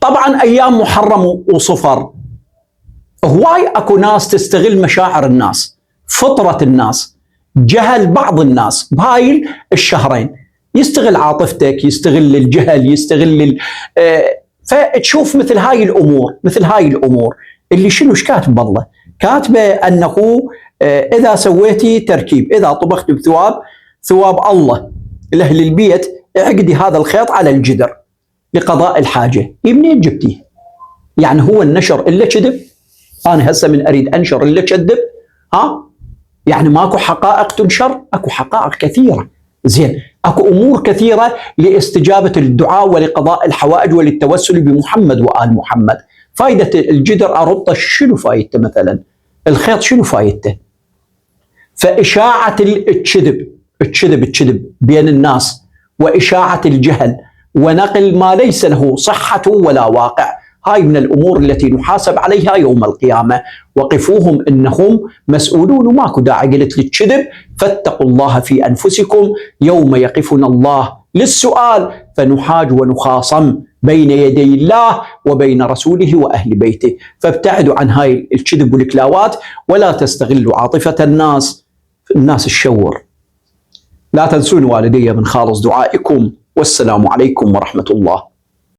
طبعا أيام محرم وصفر هواي أكو ناس تستغل مشاعر الناس، فطرة الناس، جهل بعض الناس بهاي الشهرين، يستغل عاطفتك، يستغل الجهل، يستغل فتشوف مثل هاي الأمور اللي شنو ايش كاتب بالله؟ كاتبه أنه إذا سويتي تركيب، إذا طبخت ثواب الله لأهل البيت، اعقدي هذا الخيط على الجدر لقضاء الحاجة. منين جبتيه؟ يعني هو النشر إلا كذب؟ أنا هسه من أريد أنشر إلا كذب؟ يعني ماكو حقائق تنشر؟ أكو حقائق كثيرة، زين، أكو أمور كثيرة لاستجابة الدعاء ولقضاء الحوائج وللتوسل بمحمد وآل محمد. فائدة الجدر أربطه شنو فائدته مثلا؟ الخيط شنو فائدته؟ فإشاعة الكذب بين الناس، وإشاعة الجهل، ونقل ما ليس له صحة ولا واقع، هاي من الأمور التي نحاسب عليها يوم القيامة. وقفوهم إنهم مسؤولون، وماكو داعي قلت للكذب. فاتقوا الله في أنفسكم يوم يقفنا الله للسؤال فنحاج ونخاصم بين يدي الله وبين رسوله وأهل بيته. فابتعدوا عن هاي الكذب والكلاوات، ولا تستغلوا عاطفة الناس الشور. لا تنسون والدي من خالص دعائكم، والسلام عليكم ورحمة الله.